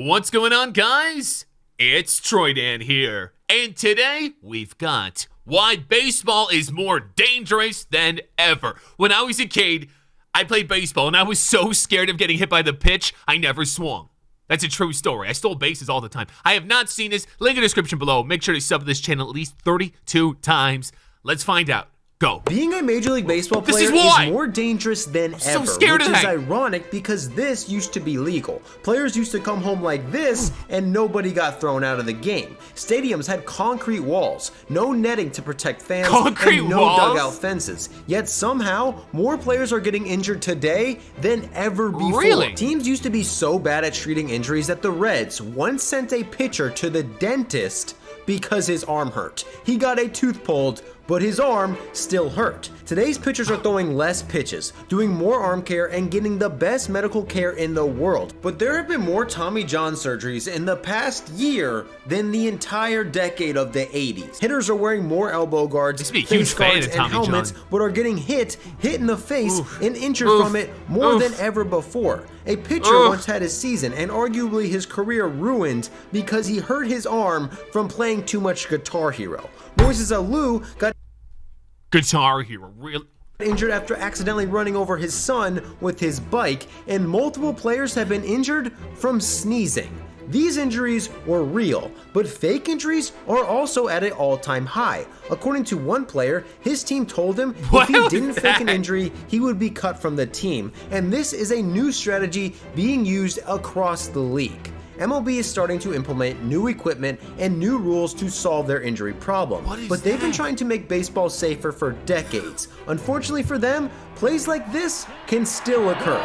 What's going on, guys? It's Troydan here, and today we've got why baseball is more dangerous than ever. When I was a kid, I played baseball, and I was so scared of getting hit by the pitch, I never swung. That's a true story. I stole bases all the time. I have not seen this. Link in the description below. Make sure to sub to this channel at least 32 times. Let's find out. Go. Being a Major League Baseball player is more dangerous than ever, which is ironic because this used to be legal. Players used to come home like this and nobody got thrown out of the game. Stadiums had concrete walls, no netting to protect fans, and no dugout fences. Yet somehow, more players are getting injured today than ever before. Really? Teams used to be so bad at treating injuries that the Reds once sent a pitcher to the dentist because his arm hurt. He got a tooth pulled, but his arm still hurt. Today's pitchers are throwing less pitches, doing more arm care, and getting the best medical care in the world. But there have been more Tommy John surgeries in the past year than the entire decade of the 80s. Hitters are wearing more elbow guards, face guards, and helmets, but are getting hit in the face and injured from it more than ever before. A pitcher once had his season and arguably his career ruined because he hurt his arm from playing too much Guitar Hero. Moises Alou got Guitar Hero, really? Injured after accidentally running over his son with his bike, and multiple players have been injured from sneezing. These injuries were real, but fake injuries are also at an all-time high. According to one player, his team told him if he didn't fake an injury, he would be cut from the team, and this is a new strategy being used across the league. MLB is starting to implement new equipment and new rules to solve their injury problem, but they've been trying to make baseball safer for decades. Unfortunately for them, plays like this can still occur.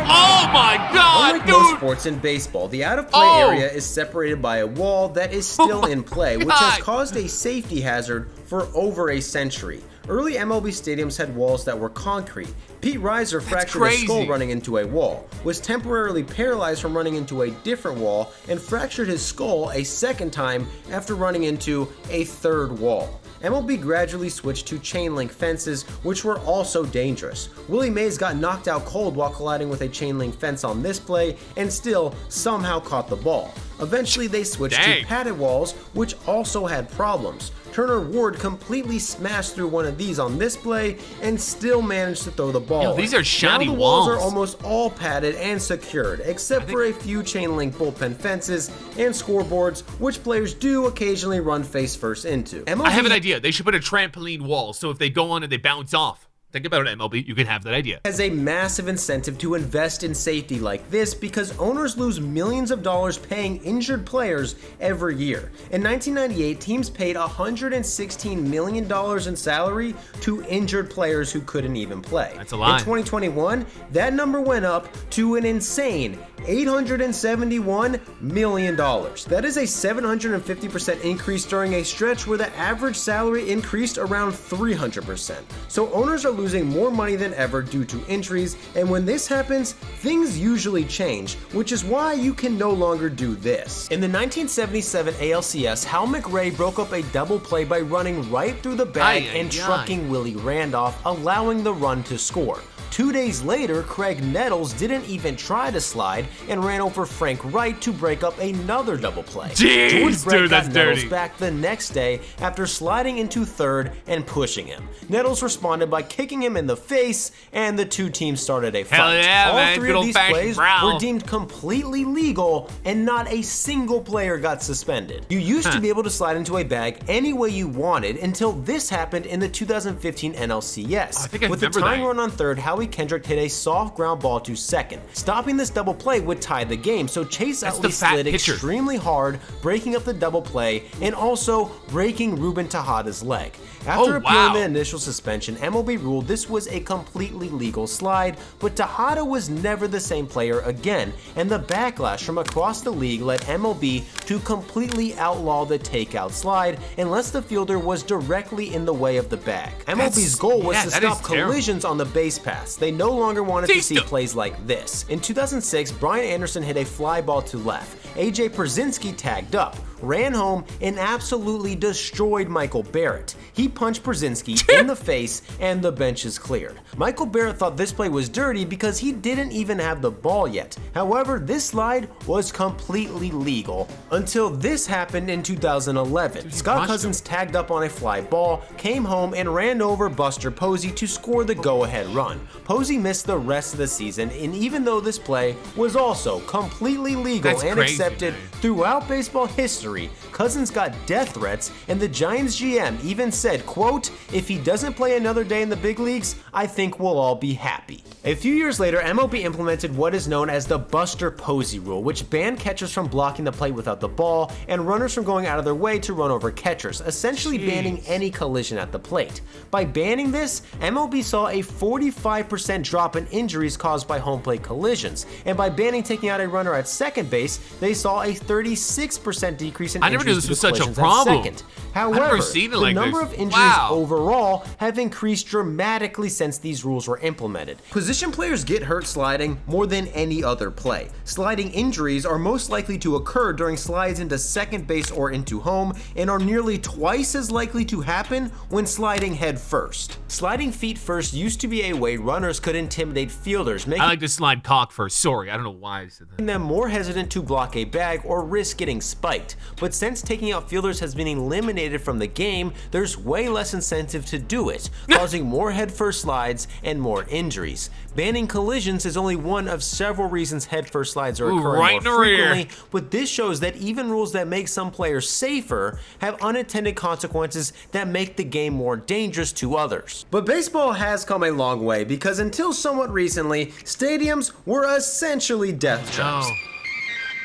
Oh my God, Unlike most sports in baseball, the out-of-play area is separated by a wall that is still in play, which has caused a safety hazard for over a century. Early MLB stadiums had walls that were concrete. Pete Reiser fractured his skull running into a wall, was temporarily paralyzed from running into a different wall, and fractured his skull a second time after running into a third wall. MLB gradually switched to chain link fences, which were also dangerous. Willie Mays got knocked out cold while colliding with a chain link fence on this play and still somehow caught the ball. Eventually they switched to padded walls, which also had problems. Turner Ward completely smashed through one of these on this play and still managed to throw the ball. Yo, these are shiny walls. Now the walls are almost all padded and secured, except for a few chain link bullpen fences and scoreboards, which players do occasionally run face first into. I have an idea. They should put a trampoline wall, so if they go on and they bounce off. Think about it, MLB. You can have that idea. Has a massive incentive to invest in safety like this because owners lose millions of dollars paying injured players every year. In 1998, teams paid $116 million in salary to injured players who couldn't even play. That's a lot. In 2021, that number went up to an insane $871 million. That is a 750% increase during a stretch where the average salary increased around 300%. So owners are losing more money than ever due to injuries, and when this happens, things usually change, which is why you can no longer do this. In the 1977 ALCS, Hal McRae broke up a double play by running right through the bag and trucking Willie Randolph, allowing the run to score. 2 days later, Craig Nettles didn't even try to slide and ran over Frank Wright to break up another double play. George Brett got Nettles back the next day after sliding into third and pushing him. Nettles responded by kicking him in the face, and the two teams started a fight. All three of these plays were deemed completely legal, and not a single player got suspended. You used to be able to slide into a bag any way you wanted until this happened in the 2015 NLCS. With the tying run on third, Howie Kendrick hit a soft ground ball to second. Stopping this double play would tie the game, so Chase Utley slid extremely hard, breaking up the double play and also breaking Ruben Tejada's leg. After appealing the initial suspension, MLB ruled this was a completely legal slide, but Tejada was never the same player again, and the backlash from across the league led MLB to completely outlaw the takeout slide unless the fielder was directly in the way of the bag. MLB's goal was to stop collisions on the base paths. They no longer wanted to see plays like this. In 2006, Brian Anderson hit a fly ball to left. AJ Pierzynski tagged up. ran home and absolutely destroyed Michael Barrett. He punched Brzezinski in the face and the benches cleared. Michael Barrett thought this play was dirty because he didn't even have the ball yet. However, this slide was completely legal until this happened in 2011. Scott Cousins tagged up on a fly ball, came home and ran over Buster Posey to score the go-ahead run. Posey missed the rest of the season, and even though this play was also completely legal and accepted throughout baseball history, Cousins got death threats, and the Giants GM even said, quote, "If he doesn't play another day in the big leagues, I think we'll all be happy." A few years later, MLB implemented what is known as the Buster Posey rule, which banned catchers from blocking the plate without the ball and runners from going out of their way to run over catchers, essentially banning any collision at the plate. By banning this, MLB saw a 45% drop in injuries caused by home plate collisions, and by banning taking out a runner at second base, they saw a 36% decrease in injuries. I never knew this was such a problem. However, the number of injuries overall have increased dramatically since these rules were implemented. Position players get hurt sliding more than any other play. Sliding injuries are most likely to occur during slides into second base or into home, and are nearly twice as likely to happen when sliding head first. Sliding feet first used to be a way runners could intimidate fielders, making I like to slide cock first. Sorry, I don't know why I said that. them more hesitant to block a bag or risk getting spiked. But since taking out fielders has been eliminated from the game, there's way less incentive to do it, causing more head-first slides and more injuries. Banning collisions is only one of several reasons head-first slides are occurring more frequently, but this shows that even rules that make some players safer have unintended consequences that make the game more dangerous to others. But baseball has come a long way, because until somewhat recently, stadiums were essentially death traps.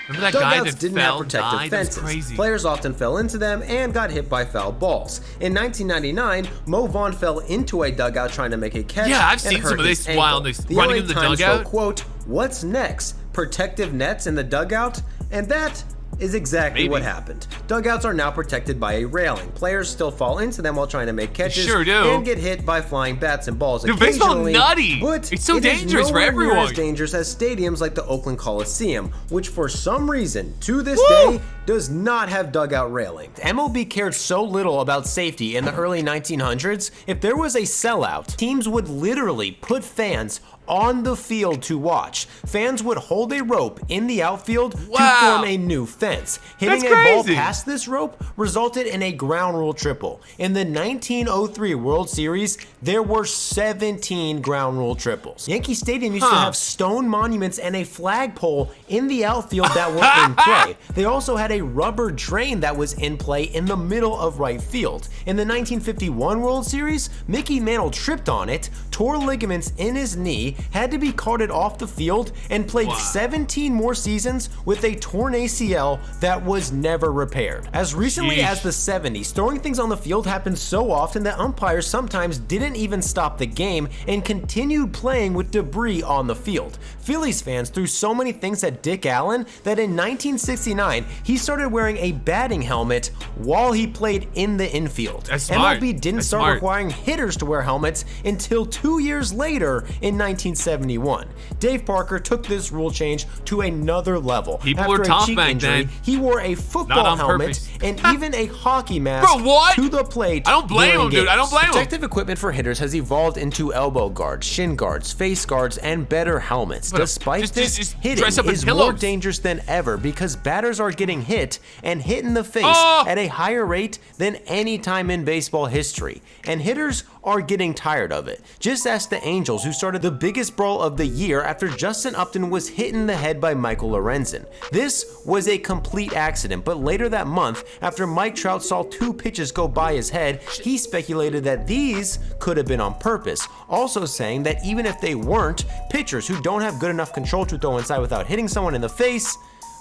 Remember that guy Dugouts that didn't fell, have protective died? That's fences. crazy. Players often fell into them and got hit by foul balls. In 1999, Mo Vaughn fell into a dugout trying to make a catch. Yeah, I've and seen hurt some of his this ankle. while they're The running LA in the Times dugout. wrote, quote, "What's next? Protective nets in the dugout?" And that is exactly what happened. Dugouts are now protected by a railing. Players still fall into them while trying to make catches and get hit by flying bats and balls occasionally. Baseball nutty. But it's so dangerous for everyone. Near as dangerous as stadiums like the Oakland Coliseum, which for some reason to this day does not have dugout railing. MLB cared so little about safety in the early 1900s. If there was a sellout, teams would literally put fans on the field to watch. Fans would hold a rope in the outfield to form a new fence. Hitting a ball past this rope resulted in a ground rule triple. In the 1903 World Series, there were 17 ground rule triples. Yankee Stadium used to have stone monuments and a flagpole in the outfield that were in play. They also had a rubber drain that was in play in the middle of right field. In the 1951 World Series, Mickey Mantle tripped on it, tore ligaments in his knee, had to be carted off the field, and played 17 more seasons with a torn ACL that was never repaired. As recently as the 70s, throwing things on the field happened so often that umpires sometimes didn't even stop the game and continued playing with debris on the field. Phillies fans threw so many things at Dick Allen that in 1969, he started wearing a batting helmet while he played in the infield. MLB didn't start requiring hitters to wear helmets until 2 years later in 1971. Dave Parker took this rule change to another level. People were tough back then. He wore a football helmet and even a hockey mask to the plate. I don't blame him, dude. I don't blame him. Protective equipment for hitters has evolved into elbow guards, shin guards, face guards, and better helmets. Despite this, hitting is more dangerous than ever because batters are getting hit and hit in the face at a higher rate than any time in baseball history. And hitters are getting tired of it. Just ask the Angels, who started the biggest brawl of the year after Justin Upton was hit in the head by Michael Lorenzen. This was a complete accident, but later that month, after Mike Trout saw 2 pitches go by his head, he speculated that these could have been on purpose, also saying that even if they weren't, pitchers who don't have good enough control to throw inside without hitting someone in the face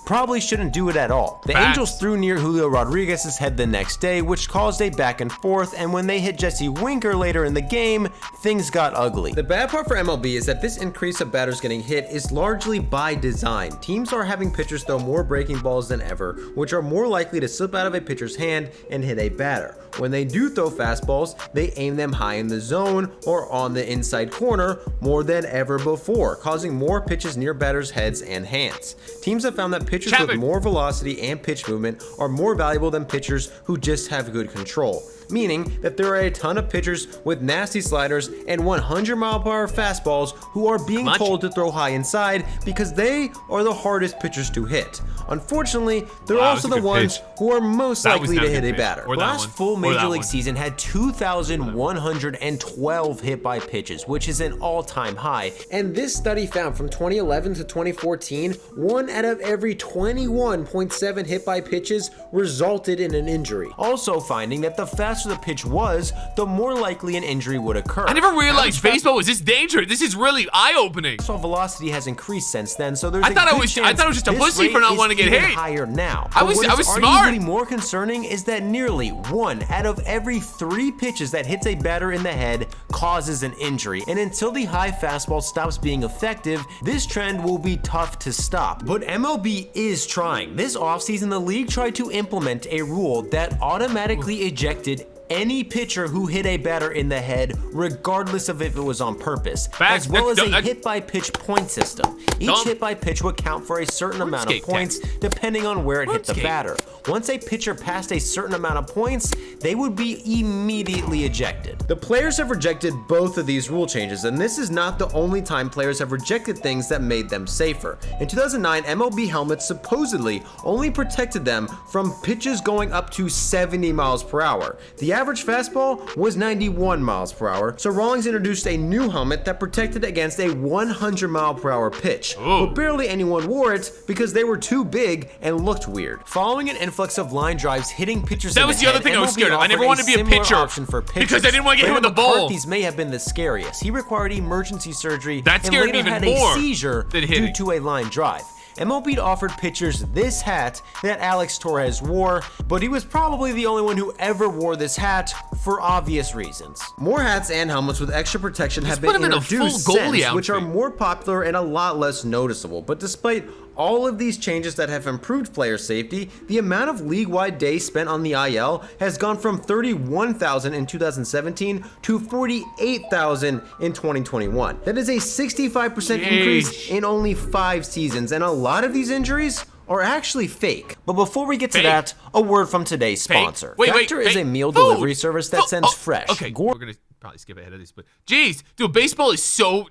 probably shouldn't do it at all. The Angels threw near Julio Rodriguez's head the next day, which caused a back and forth, and when they hit Jesse Winker later in the game, things got ugly. The bad part for MLB is that this increase of batters getting hit is largely by design. Teams are having pitchers throw more breaking balls than ever, which are more likely to slip out of a pitcher's hand and hit a batter. When they do throw fastballs, they aim them high in the zone or on the inside corner more than ever before, causing more pitches near batters' heads and hands. Teams have found that pitchers pitchers with more velocity and pitch movement are more valuable than pitchers who just have good control. Meaning that there are a ton of pitchers with nasty sliders and 100-mile-per-hour fastballs who are being told to throw high inside because they are the hardest pitchers to hit. Unfortunately, they're also the ones who are most likely to hit a batter. Last full Major League season had 2,112 hit-by pitches, which is an all-time high. And this study found from 2011 to 2014, 1 out of every 21.7 hit-by pitches resulted in an injury. Also finding that the faster the pitch was, the more likely an injury would occur. I never realized baseball was this dangerous. This is really eye-opening. So velocity has increased since then, so there's I thought it was just a pussy for not wanting to get hit. Higher now. I was smart. Arguably more concerning is that nearly 1 out of every 3 pitches that hits a batter in the head causes an injury. And until the high fastball stops being effective, this trend will be tough to stop. But MLB is trying. This offseason, the league tried to implement a rule that automatically ejected any pitcher who hit a batter in the head, regardless of if it was on purpose, as well as a hit-by-pitch point system. Each hit-by-pitch would count for a certain amount of points, depending on where it hit the batter. Once a pitcher passed a certain amount of points, they would be immediately ejected. The players have rejected both of these rule changes, and this is not the only time players have rejected things that made them safer. In 2009, MLB helmets supposedly only protected them from pitches going up to 70 miles per hour. The average fastball was 91 miles per hour, so Rawlings introduced a new helmet that protected against a 100 mile per hour pitch. But barely anyone wore it because they were too big and looked weird. Following an influx of line drives hitting pitchers that was the other thing I was scared of. I never wanted to be a pitcher because I didn't want to get hit with the ball. These may have been the scariest. He required emergency surgery that scared me even had more a seizure due to a line drive. MLB offered pitchers this hat that Alex Torres wore, but he was probably the only one who ever wore this hat for obvious reasons. More hats and helmets with extra protection have been introduced since, which are more popular and a lot less noticeable. But despite all of these changes that have improved player safety, the amount of league-wide days spent on the IL has gone from 31,000 in 2017 to 48,000 in 2021. That is a 65% increase in only 5 seasons, and a lot of these injuries are actually fake. But before we get to that, a word from today's sponsor. Factor is a meal delivery service that sends fresh. Okay, we're gonna probably skip ahead of this, but geez, dude, baseball is so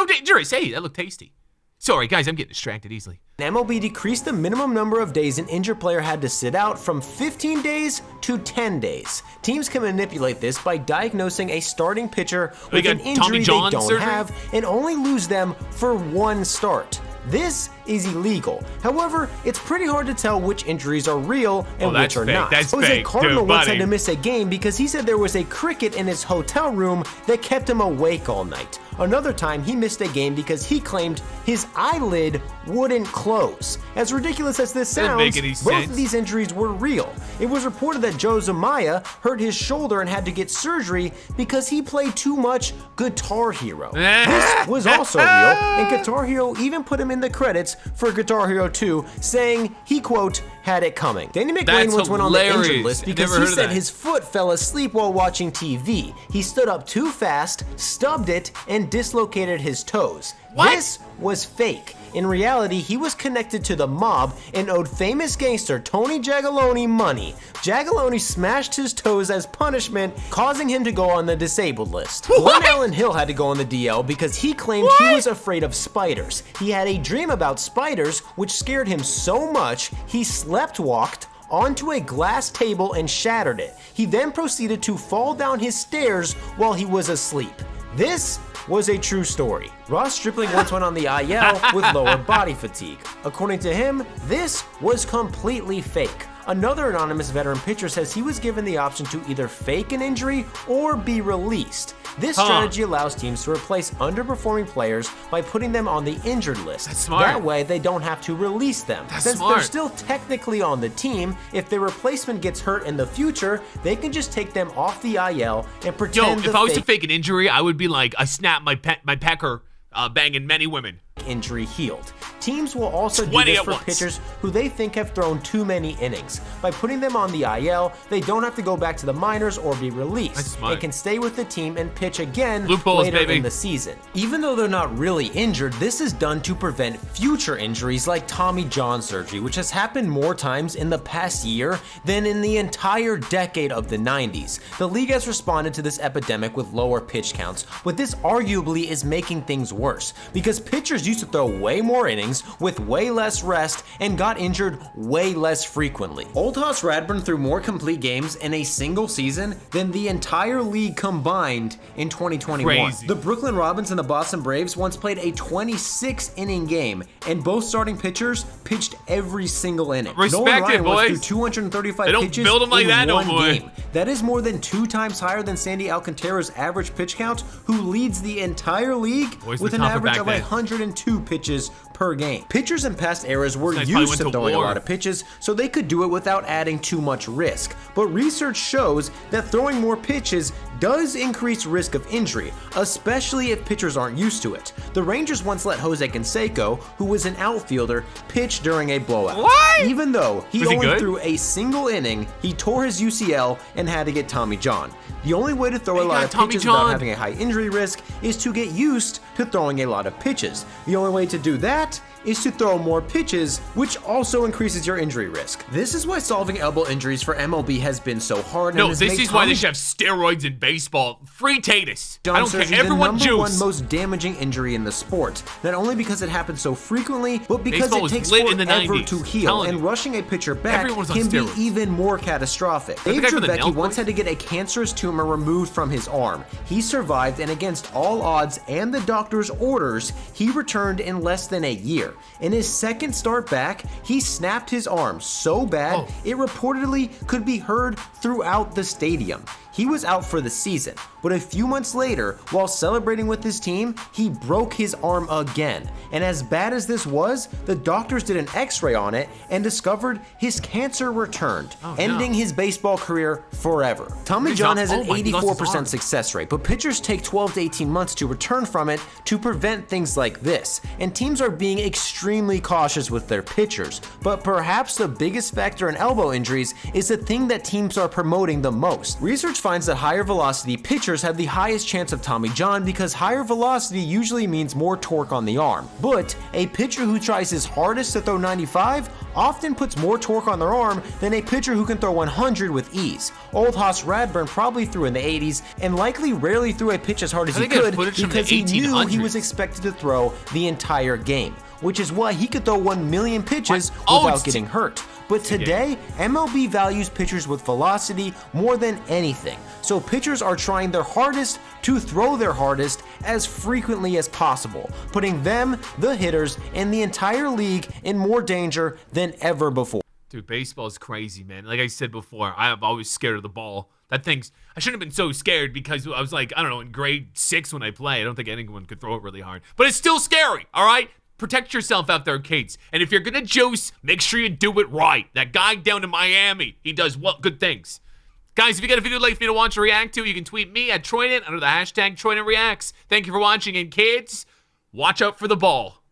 dangerous. Hey, that looked tasty. Sorry, guys, I'm getting distracted easily. MLB decreased the minimum number of days an injured player had to sit out from 15 days to 10 days. Teams can manipulate this by diagnosing a starting pitcher with an injury they don't have and only lose them for 1 start. This is illegal. However, it's pretty hard to tell which injuries are real and which are not. Jose Cardinal once had to miss a game because he said there was a cricket in his hotel room that kept him awake all night. Another time, he missed a game because he claimed his eyelid wouldn't close. As ridiculous as this sounds, both of these injuries were real. It was reported that Joe Zumaya hurt his shoulder and had to get surgery because he played too much Guitar Hero. This was also real, and Guitar Hero even put him in the credits for Guitar Hero 2, saying he, quote, had it coming. Danny McLean once went on the injured list because he said his foot fell asleep while watching TV. He stood up too fast, stubbed it, and dislocated his toes. This was fake. In reality, he was connected to the mob and owed famous gangster Tony Jagiellone money. Jagiellone smashed his toes as punishment, causing him to go on the disabled list. Glenn Allen Hill had to go on the DL because he claimed he was afraid of spiders. He had a dream about spiders, which scared him so much, he slept-walked onto a glass table and shattered it. He then proceeded to fall down his stairs while he was asleep. This was a true story. Ross Stripling once went on the IL with lower body fatigue. According to him, this was completely fake. Another anonymous veteran pitcher says he was given the option to either fake an injury or be released. This strategy allows teams to replace underperforming players by putting them on the injured list. That's smart. That way, they don't have to release them. Since they're still technically on the team, if their replacement gets hurt in the future, they can just take them off the IL and pretend if I was to fake an injury, I would be like, I snapped my pecker banging many women. quick injury healed. Teams will also do 20 this at for once. pitchers who they think have thrown too many innings. By putting them on the IL, they don't have to go back to the minors or be released. That's smart. And can stay with the team and pitch again Loopholes, later baby. in the season. Even though they're not really injured, this is done to prevent future injuries like Tommy John surgery, which has happened more times in the past year than in the entire decade of the 90s. The league has responded to this epidemic with lower pitch counts, but this arguably is making things worse because pitchers used to throw way more innings with way less rest and got injured way less frequently. Old Hoss Radbourn threw more complete games in a single season than the entire league combined in 2021. Crazy. The Brooklyn Robins and the Boston Braves once played a 26-inning game, and both starting pitchers pitched every single inning. Respect Nolan Ryan it, once boys. threw 235 They don't pitches build 'em like in that no one more. game. That is more than 2 times higher than Sandy Alcantara's average pitch count, who leads the entire league Boys with were an tougher average back of then. 102 pitches per game. Pitchers in past eras were These guys probably used went to to throwing a war. lot of pitches, so they could do it without adding too much risk. But research shows that throwing more pitches does increase risk of injury, especially if pitchers aren't used to it. The Rangers once let Jose Canseco, who was an outfielder, pitch during a blowout. What? Even though he Was he only good? threw a single inning, he tore his UCL and had to get Tommy John. The only way to throw a He lot got of Tommy pitches John. without having a high injury risk is to get used to throwing a lot of pitches. The only way to do that is to throw more pitches, which also increases your injury risk. This is why solving elbow injuries for MLB has been so hard. No, and has this made is why Tommy they should have steroids in baseball. Free Tatus. I John don't surgery care. Everyone the number one juice. most damaging injury in the sport. Not only because it happens so frequently, but because Baseball it was takes lit in the forever 90s. to heal, Telling and you. rushing a pitcher back Everyone's on can be steroids. even more catastrophic. the Dave guy from the Trevecki Nail once Boys? had to get a cancerous tumor removed from his arm. He survived, and against all odds and the doctor's orders, he returned in less than a year. In his second start back, he snapped his arm so bad Oh. it reportedly could be heard throughout the stadium. He was out for the season, but a few months later, while celebrating with his team, he broke his arm again. And as bad as this was, the doctors did an x-ray on it and discovered his cancer returned, ending his baseball career forever. Tommy He's John not- has an oh my, he lost his arm. 84% success rate, but pitchers take 12 to 18 months to return from it to prevent things like this. And teams are being extremely cautious with their pitchers. But perhaps the biggest factor in elbow injuries is the thing that teams are promoting the most. Research finds that higher velocity pitchers have the highest chance of Tommy John because higher velocity usually means more torque on the arm. But a pitcher who tries his hardest to throw 95 often puts more torque on their arm than a pitcher who can throw 100 with ease. Old Hoss Radbourn probably threw in the 80s and likely rarely threw a pitch as hard as I he think I have could footage from the because he knew he 1800s. was expected to throw the entire game, which is why he could throw 1 million pitches What? Oh, without it's getting hurt. But a game. today, MLB values pitchers with velocity more than anything. So pitchers are trying their hardest to throw their hardest as frequently as possible, putting them, the hitters, and the entire league in more danger than ever before. Dude, baseball is crazy, man. Like I said before, I'm always scared of the ball. That thing's... I shouldn't have been so scared because I was like, I don't know, in grade 6 when I play, I don't think anyone could throw it really hard. But it's still scary, all right? Protect yourself out there, kids. And if you're going to juice, make sure you do it right. That guy down in Miami, he does good things. Guys, if you got a video you'd like for me to watch or react to, you can tweet me at Troydan under the hashtag TroydanReacts. Thank you for watching, and kids, watch out for the ball.